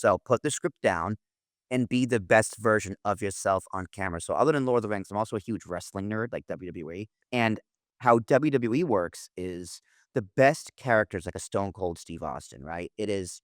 So put the script down and be the best version of yourself on camera. So other than Lord of the Rings, I'm also a huge wrestling nerd like WWE. And how WWE works is the best characters like a Stone Cold Steve Austin, right? It is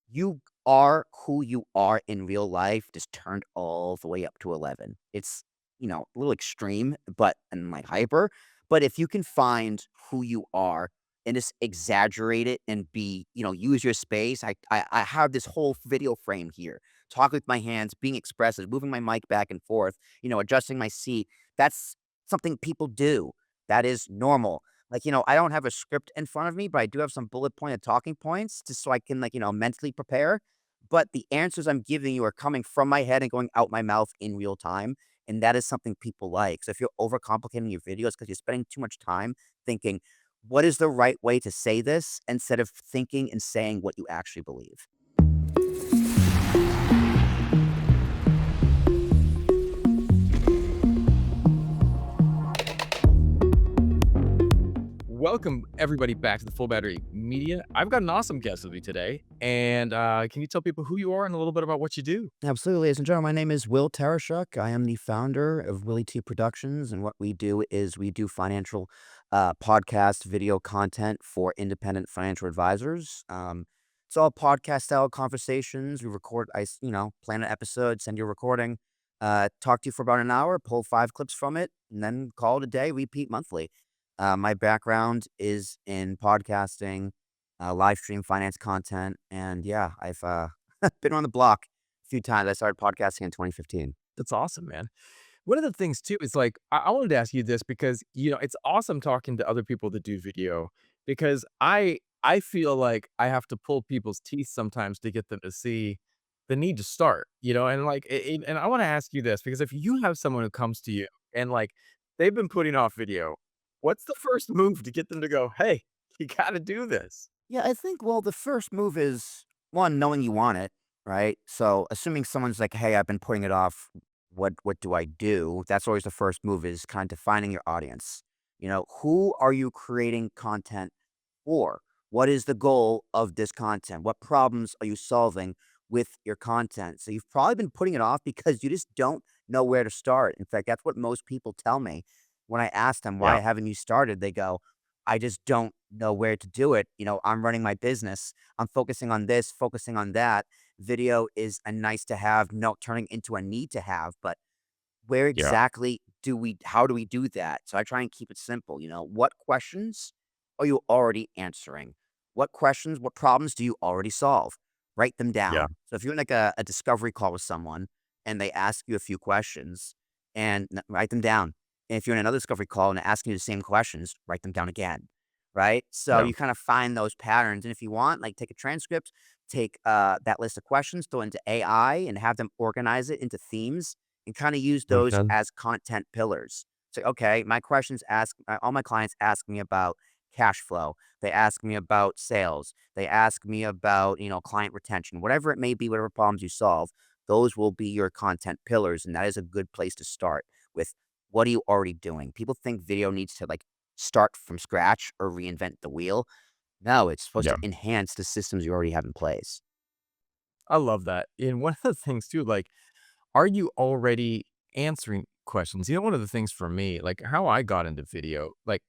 you are who you are in real life, just turned all the way up to 11. It's, a little extreme, but and like hyper. But if you can find who you are and just exaggerate it and use your space. I have this whole video frame here, talking with my hands, being expressive, moving my mic back and forth, adjusting my seat. That's something people do. That is normal. Like, I don't have a script in front of me, but I do have some bullet pointed talking points just so I can, like, mentally prepare. But the answers I'm giving you are coming from my head and going out my mouth in real time. And that is something people like. So if you're overcomplicating your videos because you're spending too much time thinking, what is the right way to say this instead of thinking and saying what you actually believe? Welcome everybody back to the Full Battery Media. I've got an awesome guest with me today, and can you tell people who you are and a little bit about what you do? Absolutely, ladies and gentlemen. My name is Will Tarashuk. I am the founder of Willie T Productions, and what we do is we do financial podcast video content for independent financial advisors. It's all podcast style conversations. We record, plan an episode, send you a recording, talk to you for about an hour, pull 5 clips from it, and then call it a day. Repeat monthly. My background is in podcasting, live stream finance content, and yeah, I've been on the block a few times. I started podcasting in 2015. That's awesome, man. One of the things too is like I wanted to ask you this because it's awesome talking to other people that do video because I feel like I have to pull people's teeth sometimes to get them to see the need to start, and like and I want to ask you this because if you have someone who comes to you and like they've been putting off video, what's the first move to get them to go, hey, you got to do this? Yeah, I think, well, the first move is one, knowing you want it, right? So assuming someone's like, hey, I've been putting it off. What do I do? That's always the first move is kind of defining your audience. Who are you creating content for? What is the goal of this content? What problems are you solving with your content? So you've probably been putting it off because you just don't know where to start. In fact, that's what most people tell me when I ask them, why Yeah. haven't you started? They go, I just don't know where to do it. I'm running my business. I'm focusing on this, focusing on that. Video is a nice to have, no turning into a need to have, but where Yeah. exactly how do we do that? So I try and keep it simple. What questions are you already answering? What questions, what problems do you already solve? Write them Yeah. down. So if you're in like a discovery call with someone and they ask you a few questions and write them down. And if you're in another discovery call and they're asking you the same questions, write them down again. Right. So Yeah. you kind of find those patterns. And if you want, like take a transcript, take that list of questions, throw it into AI and have them organize it into themes and kind of use those Okay. as content pillars. So, okay, my questions ask all my clients ask me about cash flow. They ask me about sales. They ask me about, client retention, whatever it may be, whatever problems you solve. Those will be your content pillars. And that is a good place to start with what are you already doing? People think video needs to like start from scratch or reinvent the wheel. No, it's supposed Yeah. to enhance the systems you already have in place. I love that. And one of the things too, like, are you already answering questions? One of the things for me, like how I got into video, like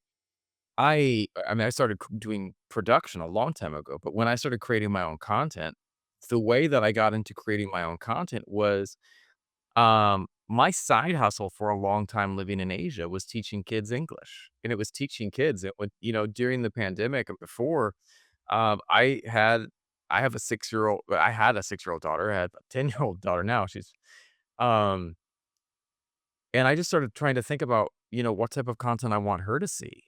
I mean, I started doing production a long time ago, but when I started creating my own content, the way that I got into creating my own content was my side hustle for a long time living in Asia was teaching kids English. And it was teaching kids it would, during the pandemic and before, I had I have a 6-year-old I had a 6-year-old daughter, I had a 10-year-old daughter now. Um and I just started trying to think about, what type of content I want her to see,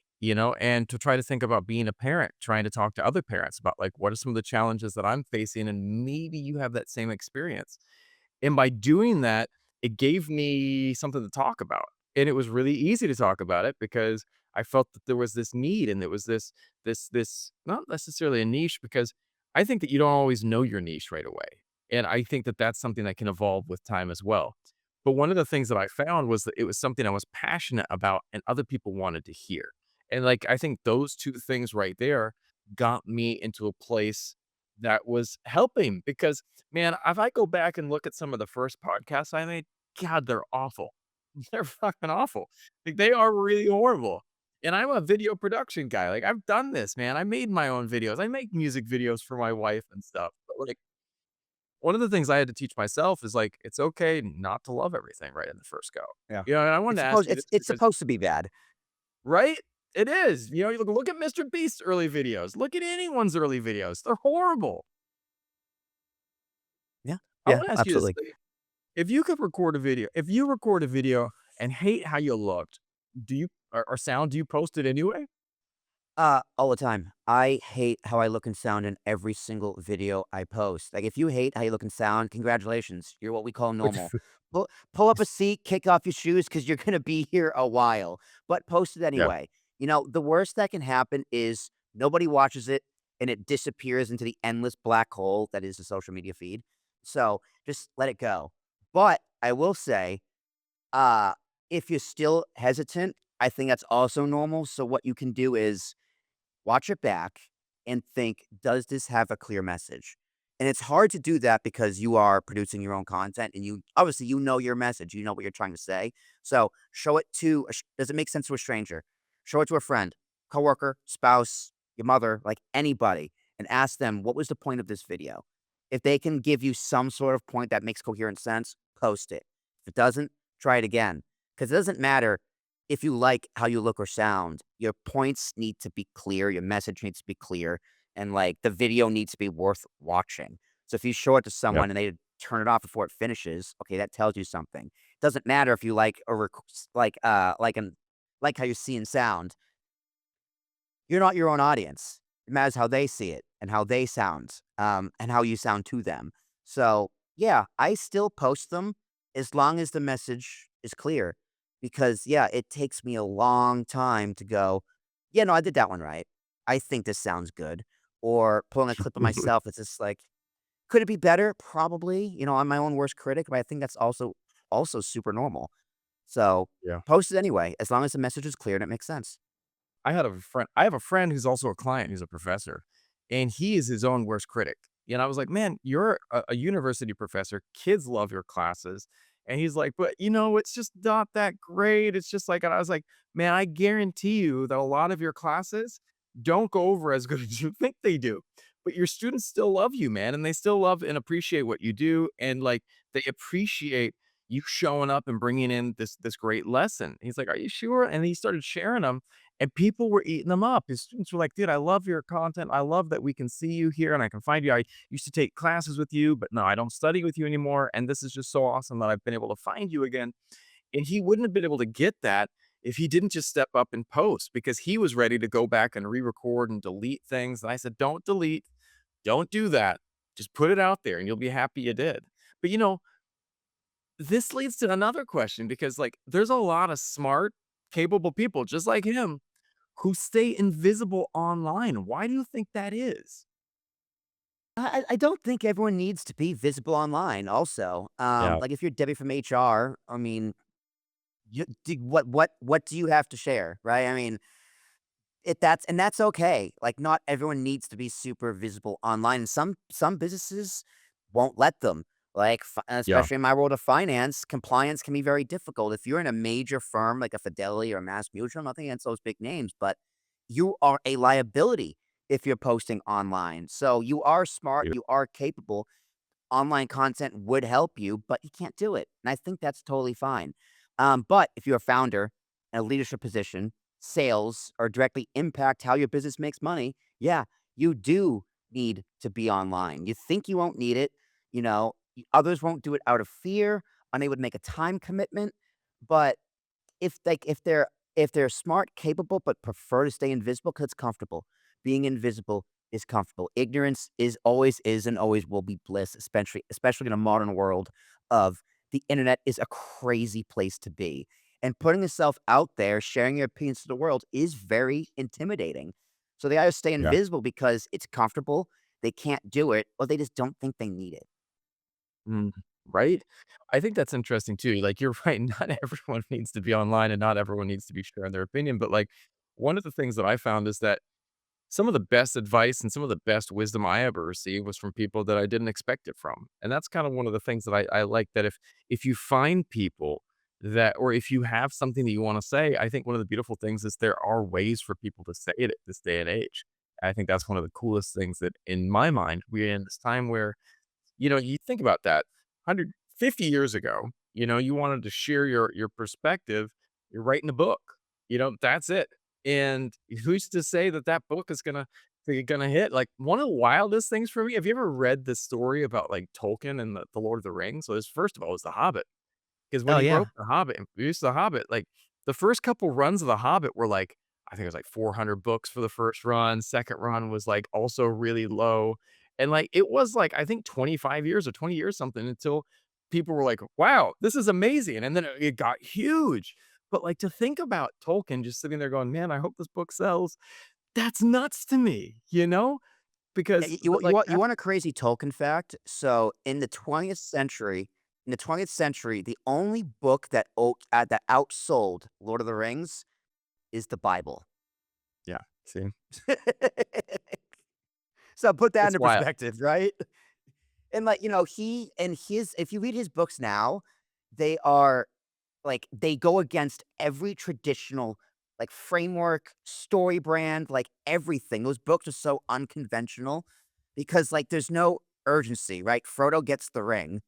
and to try to think about being a parent, trying to talk to other parents about like what are some of the challenges that I'm facing and maybe you have that same experience. And by doing that, it gave me something to talk about. And it was really easy to talk about it because I felt that there was this need and there was this not necessarily a niche because I think that you don't always know your niche right away. And I think that that's something that can evolve with time as well. But one of the things that I found was that it was something I was passionate about and other people wanted to hear. And like I think those two things right there got me into a place that was helping because, man, if I go back and look at some of the first podcasts I made, God, they're awful. They're fucking awful. Like, they are really horrible. And I'm a video production guy. Like, I've done this, man. I made my own videos. I make music videos for my wife and stuff. But, like, one of the things I had to teach myself is, like, it's okay not to love everything right in the first go. Yeah. You know, and I wanted It's to ask supposed you this it's because supposed to be bad. right? It is. You know, you look at Mr. Beast's early videos. Look at anyone's early videos. They're horrible. Yeah. I Yeah, wanna ask you this, absolutely. if you could record a video if you record a video and hate how you looked, do you or sound, do you post it anyway? All the time. I hate how I look and sound in every single video I post. Like, if you hate how you look and sound, congratulations. You're what we call Like, normal. Pull up a seat, kick off your shoes because you're gonna be here a while, but post it yeah, anyway. You know, the worst that can happen is nobody watches it and it disappears into the endless black hole that is the social media feed. So just let it go. But I will say, uh, if you're still hesitant, I think that's also normal. So what you can do is watch it back and think, "Does this have a clear message?" And it's hard to do that because you are producing your own content and you obviously, you know your message, you know what you're trying to say. So, show it to a does it make sense to a stranger? Show it to a friend, coworker, spouse, your mother, like anybody, and ask them, "What was the point of this video?" If they can give you some sort of point that makes coherent sense, post it. If it doesn't, try it again. Because it doesn't matter if you like how you look or sound, your points need to be clear, your message needs to be clear, and, like, the video needs to be worth watching. So if you show it to yeah, someone and they turn it off before it finishes, okay, that tells you something. Doesn't matter if you like a like how you see and sound. You're not your own audience. It matters how they see it and how they sound, and how you sound to them. So, yeah, I still post them as long as the message is clear because, yeah, it takes me a long time to go, "Yeah, no, I did that one right. I think this sounds good." Or pulling a clip of myself, it's just like, could it be better? Probably. You know, I'm my own worst critic, but I think that's also super normal. So, yeah. post it anyway, as long as the message is clear and it makes sense. I have a friend who's also a client who's a professor, and he is his own worst critic. And I was like, "Man, you're a university professor. Kids love your classes." And he's like, "But, you know, it's just not that great. It's just like," and I was like, "Man, I guarantee you that a lot of your classes don't go over as good as you think they do. But your students still love you, man, and they still love and appreciate what you do, and, like, they appreciate you showing up and bringing in this great lesson." He's like, "Are you sure?" And he started sharing them. And people were eating them up. His students were like, "Dude, I love your content. I love that we can see you here and I can find you. I used to take classes with you, but no, I don't study with you anymore. And this is just so awesome that I've been able to find you again." And he wouldn't have been able to get that if he didn't just step up and post because he was ready to go back and re-record and delete things. And I said, "Don't delete. Don't do that. Just put it out there and you'll be happy you did." But you know, this leads to another question because like there's a lot of smart, capable people just like him who stay invisible online. Why do you think that is? I don't think everyone needs to be visible online also. Yeah, Like, if you're Debbie from HR, I mean, what do you have to share, right? I mean, that's okay. Like, not everyone needs to be super visible online, and some businesses won't let them. Like, yeah, especially in my world of finance, compliance can be very difficult. If you're in a major firm like a Fidelity or Mass Mutual, nothing against those big names, but you are a liability if you're posting online. So you are smart, yeah, you are capable, online content would help you, but you can't do it. And I think that's totally fine. But if you're a founder in a leadership position, sales or directly impact how your business makes money, yeah, you do need to be online. You think you won't need it, you know, others won't do it out of fear, unable to make a time commitment. But if they're smart, capable, but prefer to stay invisible because it's comfortable. Being invisible is comfortable. Ignorance is and always will be bliss, especially in a modern world of the internet is a crazy place to be. And putting yourself out there, sharing your opinions to the world is very intimidating. So they either stay yeah. invisible because it's comfortable, they can't do it, or they just don't think they need it. Mm, right? I think that's interesting too. Like, you're right, not everyone needs to be online and not everyone needs to be sharing their opinion, but, like, one of the things that I found is that some of the best advice and some of the best wisdom I ever received was from people that I didn't expect it from. And that's kind of one of the things that I like, that if you find people that, or if you have something that you want to say, I think one of the beautiful things is there are ways for people to say it at this day and age. I think that's one of the coolest things that in my mind, we're in this time where, you think about that 150 years ago, you wanted to share your perspective, you're writing a book, that's it. And who's to say that that book is gonna hit? Like, one of the wildest things for me, have you ever read the story about, like, Tolkien and the Lord of the Rings? So, his first of all, was The Hobbit. 'Cause when Oh, he yeah. broke The Hobbit and produced The Hobbit, like, the first couple runs of The Hobbit were, like, I think it was, like, 400 books for the first run, second run was, like, also really low, and, like, it was, like, I think 25 years or 20 years something until people were like, "Wow, this is amazing," and then it got huge, but, like, to think about Tolkien just sitting there going, "Man, I hope this book sells," that's nuts to me, you know? Yeah, Because but, like, you want a crazy Tolkien fact? So, in the 20th century, the only book that outsold Lord of the Rings is the Bible. yeah, see? So, put that It's into wild. perspective, right? And, like, he and his if you read his books now, they are like, they go against every traditional, like, framework, story brand, like, everything. Those books are so unconventional because, like, there's no urgency, right? Frodo gets the ring,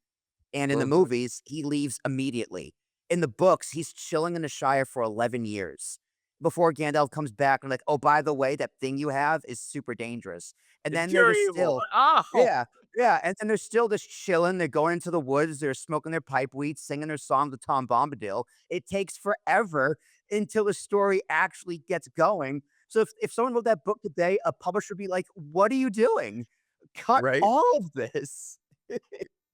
and in the Mhm. movies, he leaves immediately. In the books, he's chilling in the Shire for 11 years before Gandalf comes back and like, "Oh, by the way, that thing you have is super dangerous." And It's then they're pure just evil. still Oh, yeah, yeah, and they're still just chilling, they're going into the woods, they're smoking their pipe weed, singing their song to Tom Bombadil. It takes forever until the story actually gets going. So if someone wrote that book today, a publisher would be like, "What are you doing? Cut right? all of this."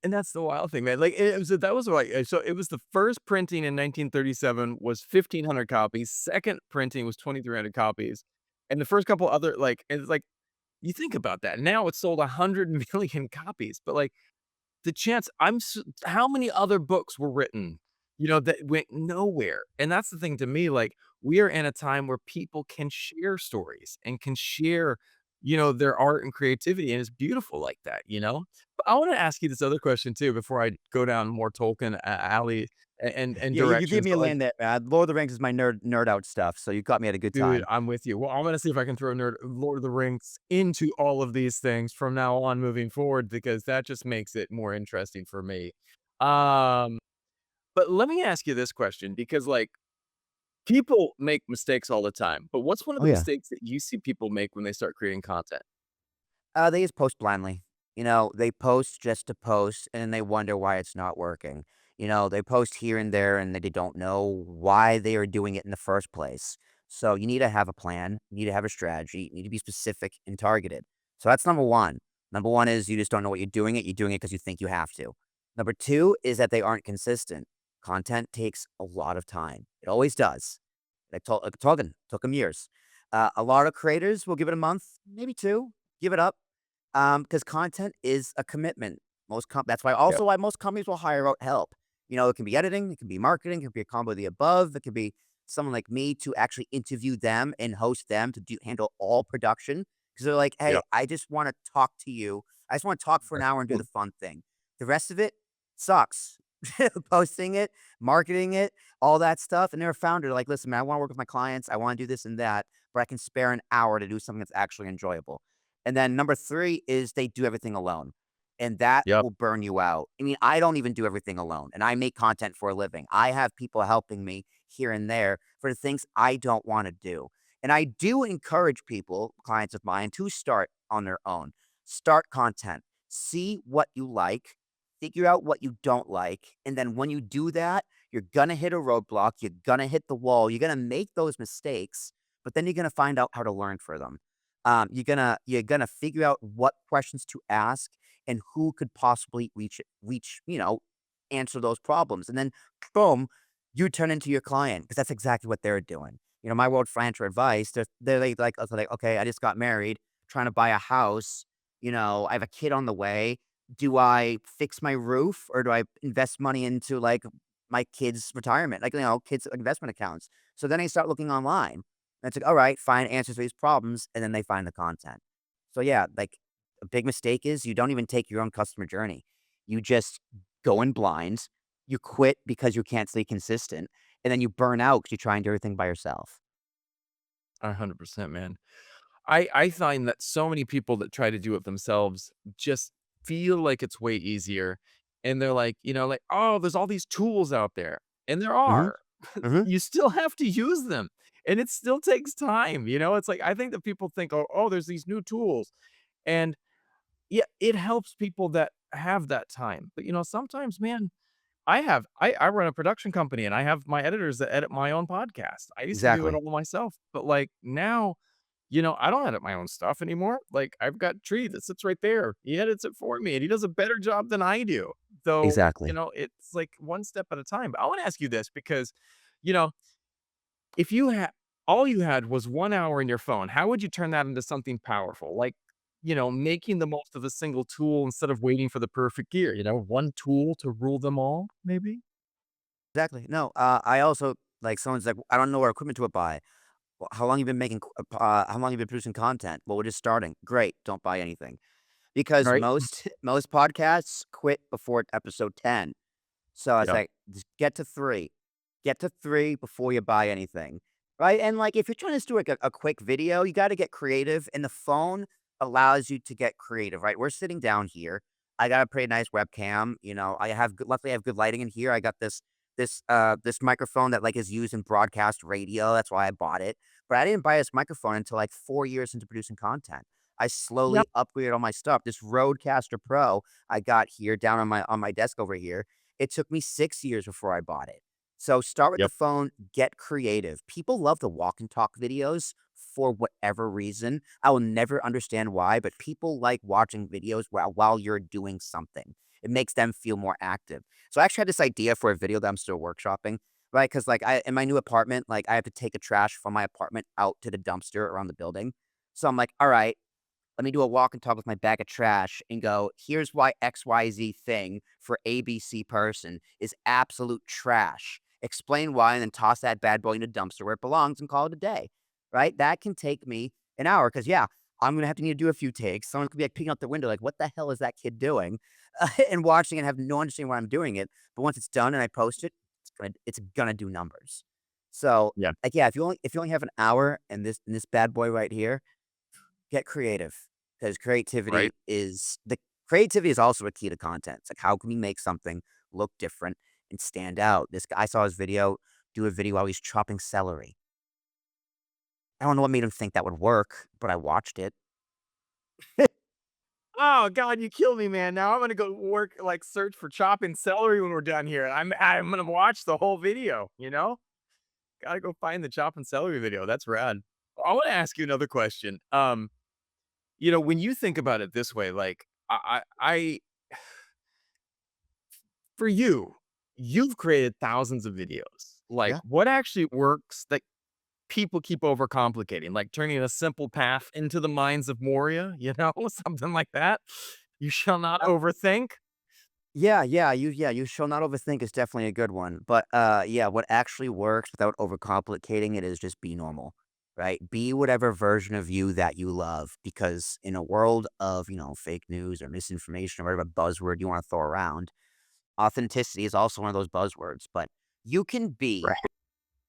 And that's the wild thing, man. Like, it was that was like so it was the first printing in 1937 was 1,500 copies, second printing was 2,300 copies, and the first couple other like, and it's like, you think about that. Now it's sold 100,000,000 copies, but, like, the chance how many other books were written, that went nowhere? And that's the thing to me, like, we are in a time where people can share stories and can share, their art and creativity, and it's beautiful like that, you know? But I wanna ask you this other question too before I go down more Tolkien alley and Yeah, you gave directions, me a but, like, lane there, man. Lord of the Rings is my nerd out stuff, so you caught me at a good dude, time. I'm with you. Well, I'm gonna see if I can throw Lord of the Rings into all of these things from now on moving forward because that just makes it more interesting for me. Um, but let me ask you this question because, like, people make mistakes all the time, but what's one of Oh, the yeah. mistakes that you see people make when they start creating content? They just post blindly. They post just to post, and then they wonder why it's not working. They post here and there, and they don't know why they are doing it in the first place. So you need to have a plan. You need to have a strategy. You need to be specific and targeted. So that's number one. Number one is you just don't know what you're doing it. You're doing it because you think you have to. Number two is that they aren't consistent. Content takes a lot of time. It always does. Like talking took them years. A lot of creators will give it a month, maybe two, give it up. Because content is a commitment. That's why Yep, also why most companies will hire out help. It can be editing, it can be marketing, it can be a combo of the above, it could be someone like me to actually interview them and host them to handle all production. Because 'Cause they're like, "Hey, yep. I just wanna talk to you. I just wanna talk for an hour and do the fun thing. The rest of it sucks." Posting it, marketing it, all that stuff, and they're a founder, like, "Listen, man, I wanna work with my clients, I wanna do this and that, but I can spare an hour to do something that's actually enjoyable." And then number 3 is they do everything alone, and that Yep, will burn you out. I mean, I don't even do everything alone, and I make content for a living. I have people helping me here and there for the things I don't wanna do. And I do encourage people, clients of mine, to start on their own. Start content. See what you like, figure out what you don't like, and then when you do that, you're gonna hit a roadblock, you're gonna hit the wall, you're gonna make those mistakes, but then you're gonna find out how to learn for them. You're gonna figure out what questions to ask and who could possibly answer those problems. And then boom, you turn into your client because that's exactly what they're doing. My world financial advice, they're like, okay, I just got married, trying to buy a house. I have a kid on the way. Do I fix my roof or do I invest money into like my kids' retirement, like kids' investment accounts? So then I start looking online. And it's like, all right, find answers to these problems, and then they find the content. So yeah, like a big mistake is you don't even take your own customer journey. You just go in blind. You quit because you can't stay consistent, and then you burn out because you try and do everything by yourself. 100%, man. I find that so many people that try to do it themselves just feel like it's way easier, and they're like, like, "Oh, there's all these tools out there," and there Hmm. are. Hmm. You still have to use them, and it still takes time, It's like, I think that people think, "Oh, there's these new tools," and, yeah, it helps people that have that time, but, sometimes, man, I run a production company, and I have my editors that edit my own podcast. I used to do it Exactly. all myself, but, like, now I don't edit my own stuff anymore. Like, I've got Tree that sits right there. He edits it for me, and he does a better job than I do. So, Exactly. it's like one step at a time. But I wanna ask you this because, you know, if you had all you had was 1 hour in your phone, how would you turn that into something powerful? Like, making the most of a single tool instead of waiting for the perfect gear, one tool to rule them all, maybe? Exactly. No, I also like someone's like, I don't know what equipment to buy. Well, how long you been making? How long you been producing content? Well, we're just starting. Great. Don't buy anything because Right? most podcasts quit before episode 10. So I was Yeah. like, "Just get to 3. Get to 3 before you buy anything." Right? And, like, if you're trying to just do, like, a quick video, you gotta get creative, and the phone allows you to get creative, right? We're sitting down here. I got a pretty nice webcam, I have good luckily, I have good lighting in here. I got this microphone that, like, is used in broadcast radio. That's why I bought it. But I didn't buy this microphone until, like, 4 years into producing content. I Yep. slowly upgraded all my stuff. This Rodecaster Pro I got here down on my desk over here, it took me 6 years before I bought it. So start with the Yep. phone, get creative. People love the walk and talk videos for whatever reason. I will never understand why, but people like watching videos while you're doing something. It makes them feel more active. So I actually had this idea for a video that I'm still workshopping, right? Because like I in my new apartment, like I have to take the trash from my apartment out to the dumpster around the building. So I'm like, all right, let me do a walk and talk with my bag of trash and go, here's why XYZ thing for ABC person is absolute trash. Explain why and then toss that bad boy in a dumpster where it belongs and call it a day. Right? That can take me an hour because, yeah, I'm going to have to need to do a few takes. Someone could be like peeking out the window, like, what the hell is that kid doing? And watching and have no understanding why I'm doing it. But once it's done and I post it, it's gonna do numbers. So, Yeah. like, yeah, if you only have an hour and this bad boy right here, get creative, because Right? creativity is also a key to content. It's like, how can we make something look different and stand out? This guy I saw his video do a video while he's chopping celery. I don't know what made him think that would work, but I watched it. Oh god, you kill me, man. Now I'm gonna go work like, search for chopping celery when we're done here. I'm gonna watch the whole video, you know? Gotta go find the chopping celery video. That's rad. I wanna ask you another question. When you think about it this way, like, I for you, you've created thousands of videos. Like, Yeah. what actually works that people keep overcomplicating? Like turning a simple path into the mines of Moria, something like that? You shall not overthink? You shall not overthink is definitely a good one. But yeah, what actually works without overcomplicating it is just be normal. Right? Be whatever version of you that you love. Because in a world of, fake news or misinformation or whatever buzzword you want to throw around, authenticity is also one of those buzzwords. But you can be Right.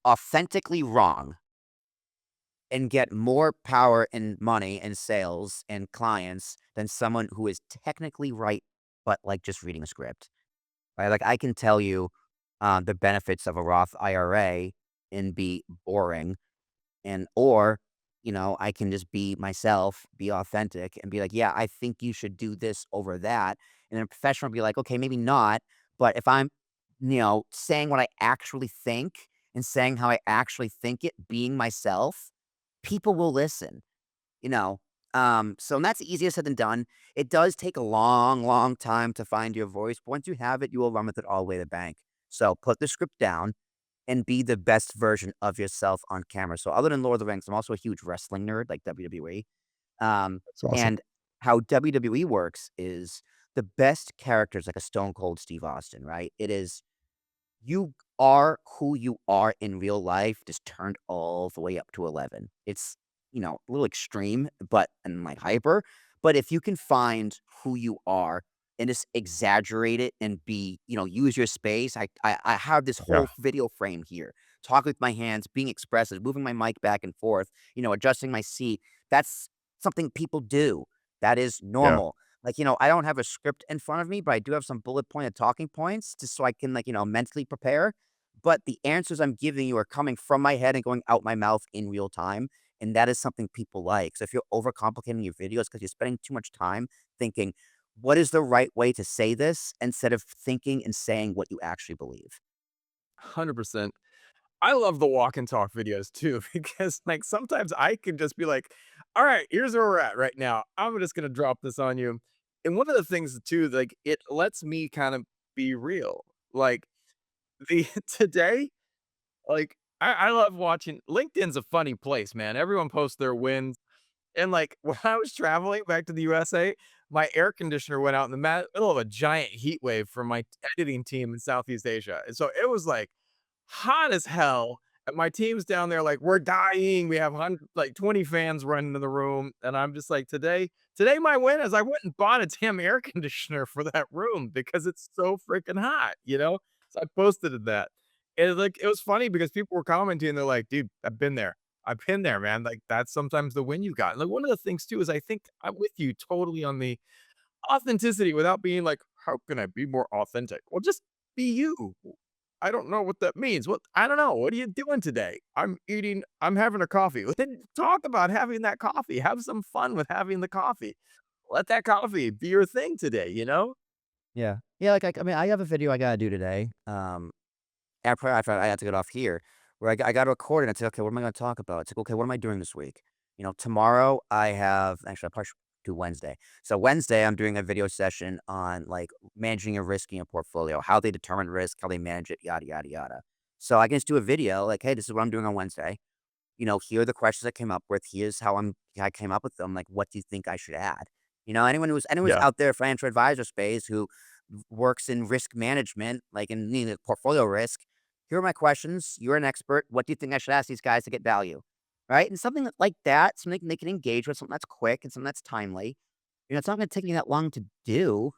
authentically wrong and get more power and money and sales and clients than someone who is technically right, but like just reading a script. Right? Like, I can tell you, the benefits of a Roth IRA and be boring or, I can just be myself, be authentic, and be like, "Yeah, I think you should do this over that." And then a professional will be like, "Okay, maybe not." But if I'm, saying what I actually think and saying how I actually think it, being myself, people will listen. You know, and that's easier said than done. It does take a long, long time to find your voice. But once you have it, you will run with it all the way to the bank. So put the script down and be the best version of yourself on camera. So other than Lord of the Rings, I'm also a huge wrestling nerd, like WWE. That's awesome. And how WWE works is the best characters, like a Stone Cold Steve Austin, right? It is You are who you are in real life, just turned all the way up to 11. It's, a little extreme, but and, like, hyper, but if you can find who you are and just exaggerate it and use your space. I have this Yeah, whole video frame here, talking with my hands, being expressive, moving my mic back and forth, adjusting my seat. That's something people do. That is yeah. normal. Like, I don't have a script in front of me, but I do have some bullet pointed talking points just so I can, like, mentally prepare. But the answers I'm giving you are coming from my head and going out my mouth in real time. And that is something people like. So if you're overcomplicating your videos because you're spending too much time thinking, what is the right way to say this instead of thinking and saying what you actually believe? 100%. I love the walk and talk videos too, because like sometimes I can just be like, all right, here's where we're at right now. I'm just gonna drop this on you. And one of the things too, like it lets me kind of be real. Like the today, like I love watching LinkedIn's a funny place, man. Everyone posts their wins. And like when I was traveling back to the USA, my air conditioner went out in the middle of a giant heat wave for my editing team in Southeast Asia. And so it was like hot as hell, and my team's down there like, "We're dying, we have 20 fans running in the room," and I'm just like, "Today my win is I went and bought a damn air conditioner for that room because it's so freaking hot," you know? So I posted that, and, like, it was funny because people were commenting, they're like, "Dude, I've been there. I've been there, man." Like, that's sometimes the win you got. And, like, one of the things too is I think I'm with you totally on the authenticity without being like, "How can I be more authentic?" Well, just be you. I don't know what that means. What I don't know. What are you doing today? I'm having a coffee. Well, then talk about having that coffee. Have some fun with having the coffee. Let that coffee be your thing today, you know? Yeah. Yeah, like, I mean, I have a video I gotta do today. After I had to get off here, where I gotta record it, and I say, "Okay, what am I gonna talk about?" It's like, "Okay, what am I doing this week?" Tomorrow I have actually, I probably should do Wednesday. So Wednesday, I'm doing a video session on, like, managing your risk in your portfolio, how they determine risk, how they manage it, yada, yada, yada. So I can just do a video like, "Hey, this is what I'm doing on Wednesday. Here are the questions I came up with. Here's how I came up with them. Like, what do you think I should add?" Anyone who's Yeah, out there financial advisor space who works in risk management, like in portfolio risk, here are my questions. You're an expert. What do you think I should ask these guys to get value? Right? And something like that, something they can engage with, something that's quick and something that's timely. It's not going to take me that long to do,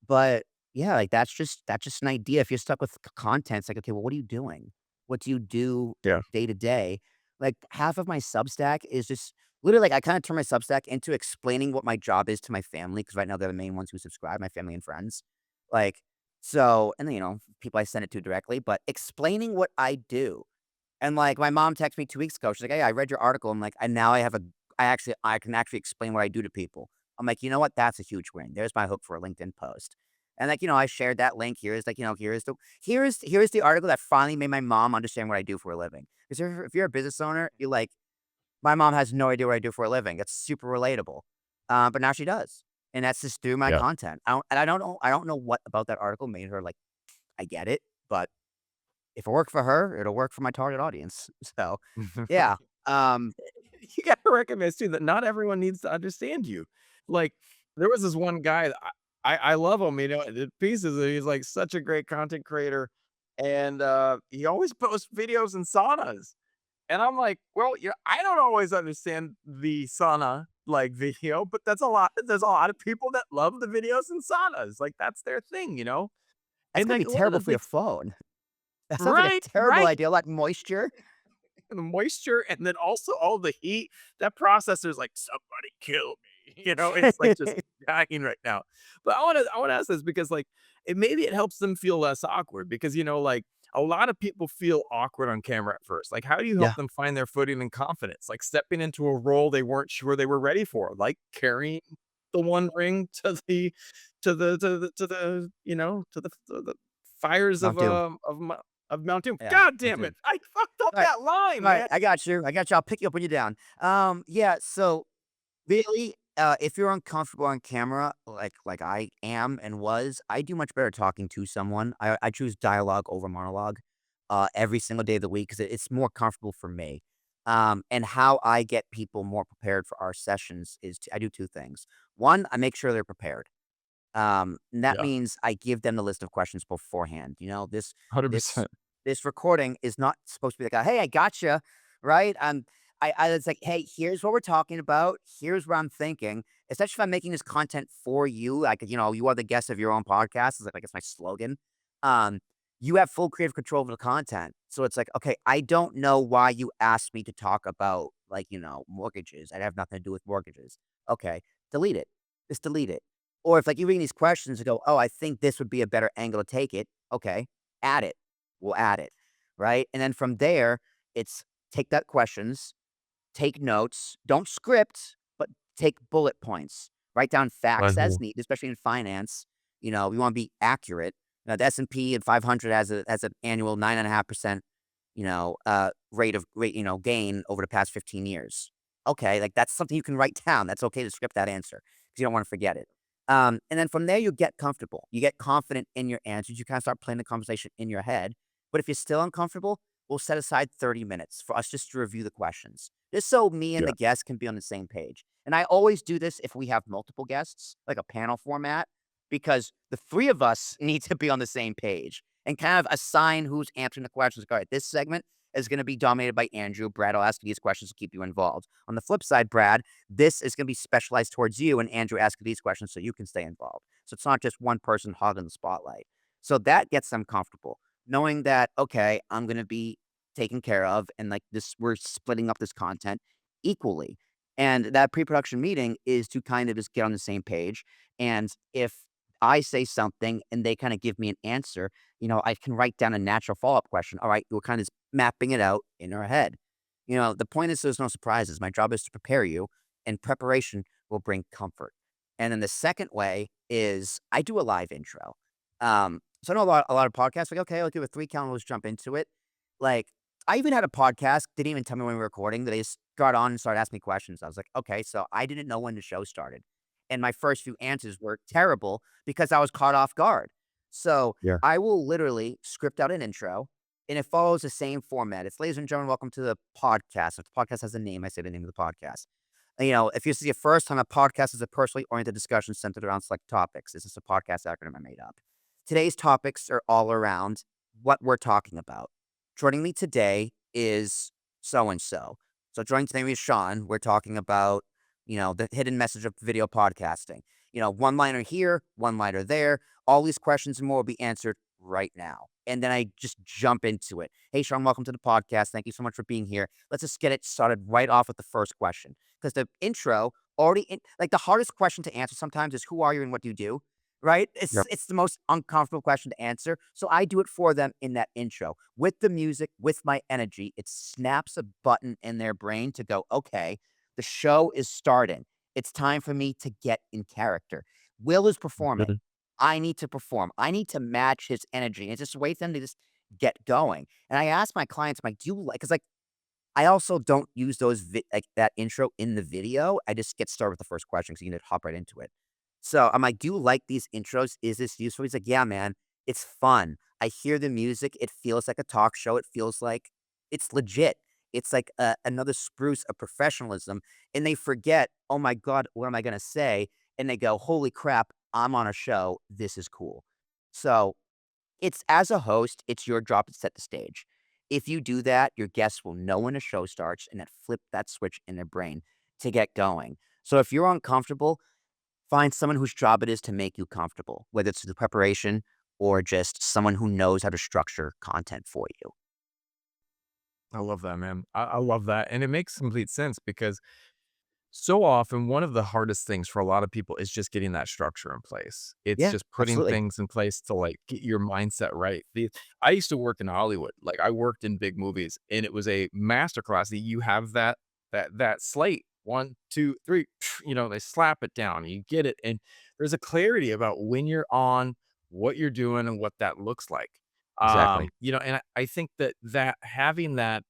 but yeah, like that's just an idea. If you're stuck with content, it's like, okay, well, what are you doing? What do you do yeah, day to day? Like half of my Substack is just literally like I kind of turn my Substack into explaining what my job is to my family because right now they're the main ones who subscribe, my family and friends. Like so, and then people I send it to directly, but explaining what I do. And like my mom texted me 2 weeks ago. She's like, "Hey, I read your article." I'm like, and now I can actually explain what I do to people. I'm like, you know what? That's a huge win. There's my hook for a LinkedIn post. And like, I shared that link. Here's like, here's the article that finally made my mom understand what I do for a living. Because if you're a business owner, you're like, my mom has no idea what I do for a living. It's super relatable. But now she does. And that's just through my yeah. content. I don't know what about that article made her like, I get it, but if it worked for her, it'll work for my target audience. So yeah. Um You gotta recognize too that not everyone needs to understand you. Like, there was this one guy that I love him, the pieces, and he's like such a great content creator, and, he always posts videos in saunas, and I'm like, "Well, I don't always understand the sauna, like, video, but there's a lot of people that love the videos in saunas, like, that's their thing, you know?" that's And, gonna like, be one of terrible the for your things. phone. That sounds like a Right, terrible right. idea, like moisture. The moisture and then also all the heat, that processor's like, "Somebody kill me," it's like just dying right now. But I wanna ask this because, like, maybe it helps them feel less awkward because, like, a lot of people feel awkward on camera at first. Like, how do you help Yeah. them find their footing and confidence? Like, stepping into a role they weren't sure they were ready for, like carrying the One Ring to the fires Mount Doom. of Mount Doom. Yeah, God Mount damn it. Doom. I fucked up Alright. that line, Alright, man. I got you. I got you. I'll pick you up when you're down. Yeah, so really, if you're uncomfortable on camera, like I am and was, I do much better talking to someone. I choose dialogue over monologue, every single day of the week because it's more comfortable for me. And how I get people more prepared for our sessions is I do 2 things. 1, I make sure they're prepared. And that Yeah, means I give them the list of questions beforehand. This 100%. this recording is not supposed to be like, "Hey, I gotcha," right? It's like, "Hey, here's what we're talking about. Here's what I'm thinking." Especially if I'm making this content for you, like, you are the guest of your own podcast. Is like, I guess my slogan. Um, you have full creative control over the content. So it's like, okay, I don't know why you asked me to talk about like, mortgages. I have nothing to do with mortgages. Okay, delete it. Just delete it. Or if like you're reading these questions and go, oh, I think this would be a better angle to take it. Okay, add it. We'll add it. Right. And then from there, it's take that questions, take notes, don't script, but take bullet points. Write down facts as needed, especially in finance. We want to be accurate. Now, the S&P and 500 has an annual 9.5%, gain over the past 15 years. Okay, like that's something you can write down. That's okay to script that answer because you don't want to forget it. And then from there, you get comfortable. You get confident in your answers. You kind of start playing the conversation in your head. But if you're still uncomfortable, we'll set aside 30 minutes for us just to review the questions, just so me and Yeah, the guest can be on the same page. And I always do this if we have multiple guests, like a panel format, because the three of us need to be on the same page and kind of assign who's answering the questions. Like, all right, this segment is going to be dominated by Andrew. Brad, I'll ask you these questions to keep you involved. On the flip side, Brad, this is going to be specialized towards you, and Andrew asks you these questions so you can stay involved. So it's not just one person hogging the spotlight. So that gets them comfortable, knowing that, okay, I'm going to be taken care of, and like this, we're splitting up this content equally. And that pre-production meeting is to kind of just get on the same page. And if I say something and they kind of give me an answer, I can write down a natural follow-up question. All right, we're kind of mapping it out in our head. The point is there's no surprises. My job is to prepare you, and preparation will bring comfort. And then the second way is I do a live intro. So I know a lot of podcasts like, okay, I'll give a 3 count, let's jump into it. Like, I even had a podcast, didn't even tell me when we were recording, that they just got on and started asking me questions. I was like, okay, so I didn't know when the show started. And my first few answers were terrible because I was caught off guard. So yeah. I will literally script out an intro and it follows the same format. It's ladies and gentlemen, welcome to the podcast. If the podcast has a name, I say the name of the podcast. If this is your first time, a podcast is a personally oriented discussion centered around select topics. This is a podcast acronym I made up. Today's topics are all around what we're talking about. Joining me today is so and so. So joining today is Sean. We're talking about, the hidden message of video podcasting. One liner here, one liner there. All these questions and more will be answered right now. And then I just jump into it. Hey, Sean, welcome to the podcast. Thank you so much for being here. Let's just get it started right off with the first question. Because the intro like the hardest question to answer sometimes is who are you and what do you do? Right? Yep. It's the most uncomfortable question to answer. So I do it for them in that intro. With the music, with my energy, it snaps a button in their brain to go, okay, the show is starting. It's time for me to get in character. Will is performing. Mhm. I need to perform. I need to match his energy. It's just wait for them to just get going. And I ask my clients, I'm like, do you like, because like, I also don't use like that intro in the video. I just get started with the first question because you need to hop right into it. So I'm like, "Do you like these intros? Is this useful?" He's like, "Yeah, man. It's fun. I hear the music. It feels like a talk show. It feels like it's legit. It's like another spruce of professionalism." And they forget, "Oh my god, what am I gonna say?" And they go, "Holy crap, I'm on a show. This is cool." So it's as a host, it's your job to set the stage. If you do that, your guests will know when a show starts and then flip that switch in their brain to get going. So if you're uncomfortable, find someone whose job it is to make you comfortable, whether it's the preparation or just someone who knows how to structure content for you. I love that, man. I love that, and it makes complete sense because so often, one of the hardest things for a lot of people is just getting that structure in place. It's Yeah, just putting absolutely. things in place to, like, get your mindset right. I used to work in Hollywood, like, I worked in big movies, and it was a masterclass that you have that slate, 1, 2, 3, they slap it down, you get it, and there's a clarity about when you're on, what you're doing, and what that looks like. Exactly. And I think that having that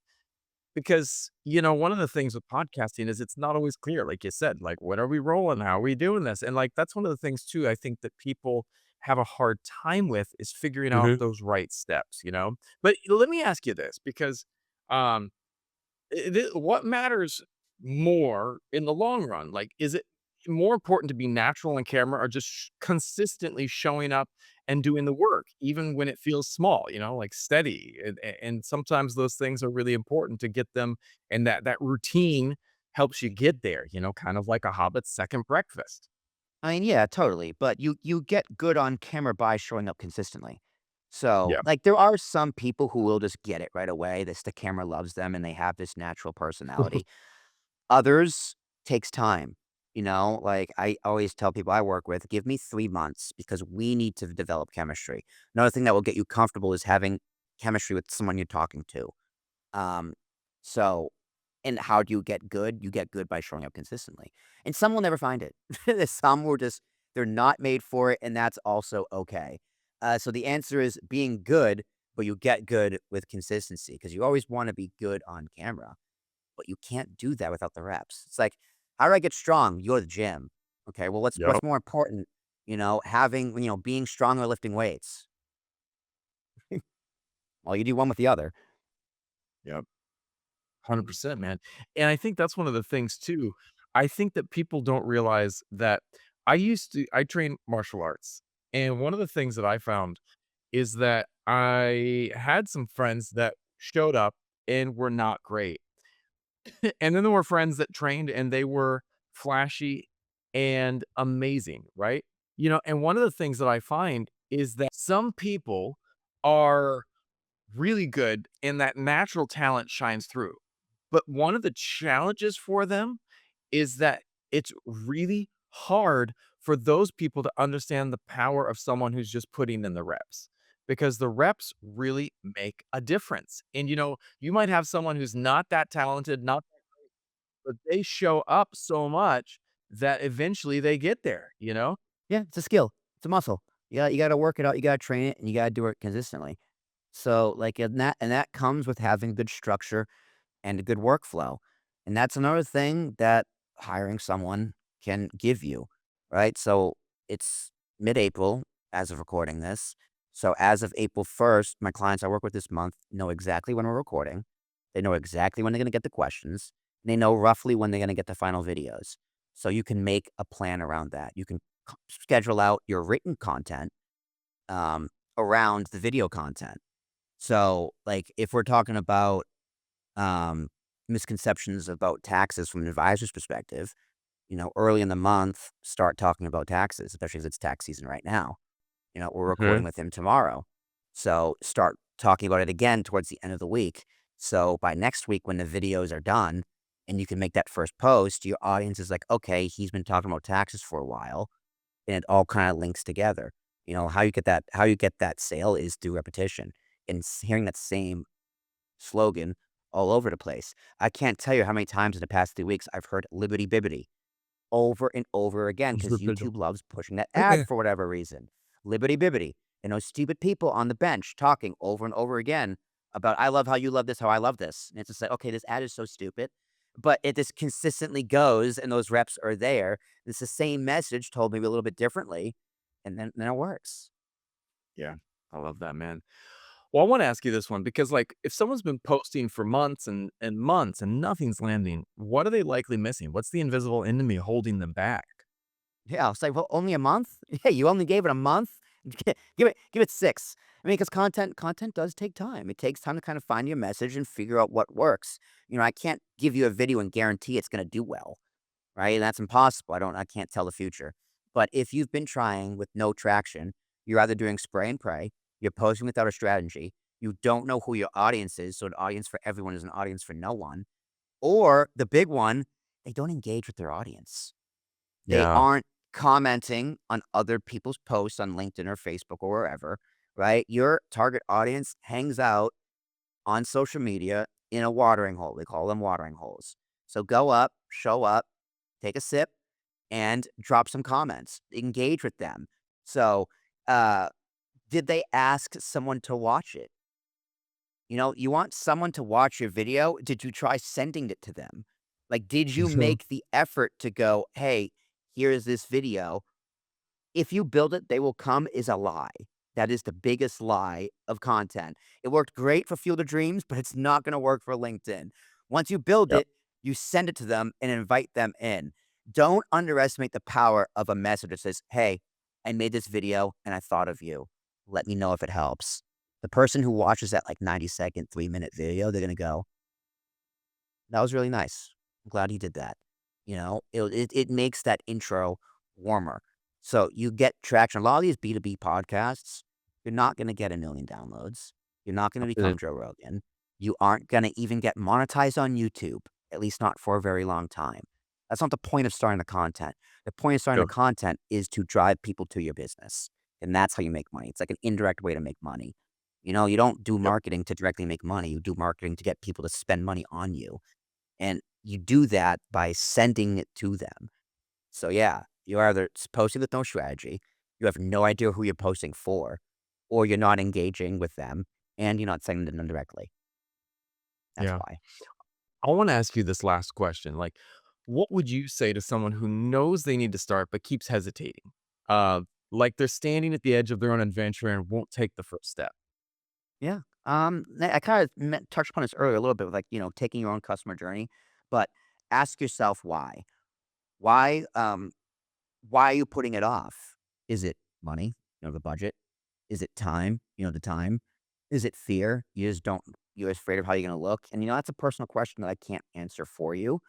because, one of the things with podcasting is it's not always clear, like you said, like, when are we rolling? How are we doing this? And, like, that's one of the things too, I think that people have a hard time with is figuring out Mhm. those right steps, you know? But let me ask you this because, what matters more in the long run? Like, is it more important to be natural on camera or just consistently showing up and doing the work, even when it feels small, like steady. And sometimes those things are really important to get them. And that routine helps you get there, kind of like a hobbit's second breakfast. I mean, yeah, totally, but you get good on camera by showing up consistently. So, Yeah. like, there are some people who will just get it right away. This the camera loves them and they have this natural personality. Others takes time. Like I always tell people I work with, give me 3 months because we need to develop chemistry. Another thing that will get you comfortable is having chemistry with someone you're talking to. Um, so, and how do you get good? You get good by showing up consistently. And some will never find it. Some will just, they're not made for it. And that's also okay. So the answer is being good, but you get good with consistency because you always want to be good on camera, but you can't do that without the reps. It's like, how do I get strong? You go to the gym. Okay. Well, what's Yep. more important? Having, being strong or lifting weights. Well, you do one with the other. Yep. 100%, man. And I think that's one of the things too. I think that people don't realize that I train martial arts. And one of the things that I found is that I had some friends that showed up and were not great. And then there were friends that trained and they were flashy and amazing, right? And one of the things that I find is that some people are really good and that natural talent shines through. But one of the challenges for them is that it's really hard for those people to understand the power of someone who's just putting in the reps because the reps really make a difference. And you might have someone who's not that talented, not but they show up so much that eventually they get there? Yeah, it's a skill. It's a muscle. You gotta work it out, you gotta train it, and you gotta do it consistently. So, like, and that comes with having good structure and a good workflow. And that's another thing that hiring someone can give you, right? So it's mid-April as of recording this. So as of April 1st, my clients I work with this month know exactly when we're recording. They know exactly when they're going to get the questions. And they know roughly when they're going to get the final videos. So you can make a plan around that. You can schedule out your written content um, around the video content. So, like, if we're talking about um, misconceptions about taxes from an advisor's perspective, early in the month, start talking about taxes, especially as it's tax season right now. We're recording Mhm. with him tomorrow. So start talking about it again towards the end of the week. So by next week, when the videos are done and you can make that first post, your audience is like, okay, he's been talking about taxes for a while. And it all kind of links together. How you get that sale is through repetition and hearing that same slogan all over the place. I can't tell you how many times in the past 3 weeks I've heard "Libbity Bibbity" over and over again because YouTube loves pushing that ad for whatever reason. "Libbity Bibbity," and those stupid people on the bench talking over and over again about, "I love how you love this, how I love this." And it's just like, okay, this ad is so stupid, but it just consistently goes and those reps are there. It's the same message told maybe a little bit differently, and then it works. Yeah, I love that, man. Well, I wanna ask you this one because, like, if someone's been posting for months and months and nothing's landing, what are they likely missing? What's the invisible enemy holding them back? Yeah, it's like, "Well, only a month?" Yeah, you only gave it a month? Give it 6. I mean, because content does take time. It takes time to kind of find your message and figure out what works. I can't give you a video and guarantee it's gonna do well, right? And that's impossible. I can't tell the future. But if you've been trying with no traction, you're either doing spray and pray, you're posting without a strategy, you don't know who your audience is, so an audience for everyone is an audience for no one, or the big one, they don't engage with their audience. They Yeah. aren't commenting on other people's posts on LinkedIn or Facebook or wherever, right? Your target audience hangs out on social media in a watering hole. They call them watering holes. So go up, show up, take a sip, and drop some comments. Engage with them. So, uh, did they ask someone to watch it? You want someone to watch your video? Did you try sending it to them? Like, did you make the effort to go, hey, here's this video? If you build it, they will come is a lie. That is the biggest lie of content. It worked great for Field of Dreams, but it's not going to work for LinkedIn. Once you build Yep. it, you send it to them and invite them in. Don't underestimate the power of a message that says, "Hey, I made this video and I thought of you. Let me know if it helps." The person who watches that, like, 90-second, 3-minute video, they're gonna go, "That was really nice. I'm glad he did that." You know, it makes that intro warmer. So you get traction. A lot of these B2B podcasts, you're not gonna get 1,000,000 downloads. You're not gonna become Joe Rogan. You aren't gonna even get monetized on YouTube, at least not for a very long time. That's not the point of starting the content. The point of starting the Sure. content is to drive people to your business, and that's how you make money. It's like an indirect way to make money. You know, you don't do Yep. marketing to directly make money. You do marketing to get people to spend money on you. And you do that by sending it to them. So, yeah, you're either posting with no strategy, you have no idea who you're posting for, or you're not engaging with them, and you're not sending them directly. That's Yeah. why. I wanna ask you this last question, like, what would you say to someone who knows they need to start but keeps hesitating? Like they're standing at the edge of their own adventure and won't take the first step. Yeah. I kind of touched upon this earlier a little bit with like, taking your own customer journey, but ask yourself why. Why, why are you putting it off? Is it money? The budget? Is it time? The time? Is it fear? You're afraid of how you're gonna look? And that's a personal question that I can't answer for you,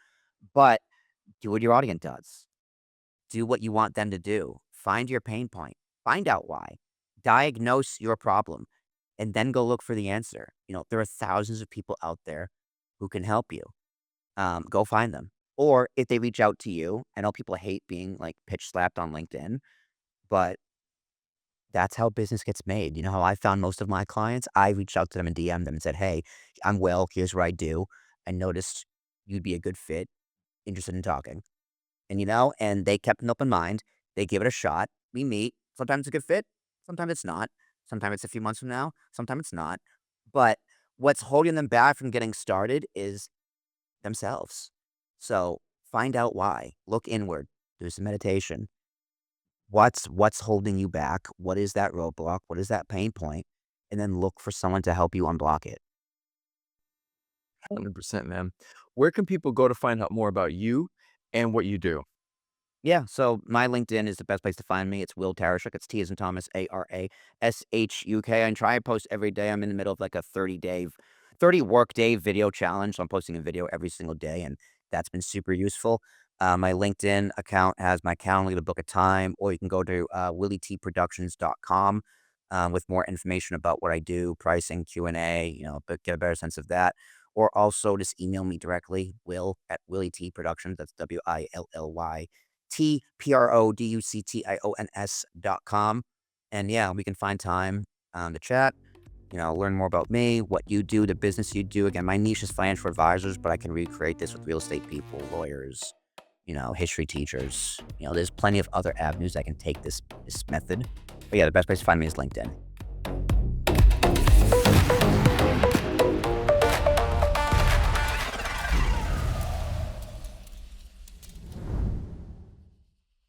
but do what your audience does. Do what you want them to do. Find your pain point. Find out why. Diagnose your problem and then go look for the answer. There are thousands of people out there who can help you. Go find them. Or if they reach out to you, I know people hate being like pitch slapped on LinkedIn, but that's how business gets made. You know how I found most of my clients? I reached out to them and DM'd them and said, "Hey, I'm Will. Here's what I do. I noticed you'd be a good fit. Interested in talking." And they kept an open mind. They give it a shot. We meet. Sometimes it's a good fit. Sometimes it's not. Sometimes it's a few months from now. Sometimes it's not. But what's holding them back from getting started is themselves. So find out why. Look inward. Do some meditation. What's holding you back? What is that roadblock? What is that pain point? And then look for someone to help you unblock it. 100%, man. Where can people go to find out more about you and what you do? Yeah, so my LinkedIn is the best place to find me. It's Will Tarashuk. It's T as in Thomas, Arashuk. I try and post every day. I'm in the middle of like a 30 work day video challenge. So I'm posting a video every single day, and that's been super useful. My LinkedIn account has my calendar to book a time, or you can go to willietproductions.com with more information about what I do, pricing, Q&A, but get a better sense of that. Or also just email me directly, Will at Willie T Productions. That's WILLY TPRODUCTIONS.com. And yeah, we can find time to chat, learn more about me, what you do, the business you do. Again, my niche is financial advisors, but I can recreate this with real estate people, lawyers, history teachers. There's plenty of other avenues I can take this method. But yeah, the best place to find me is LinkedIn.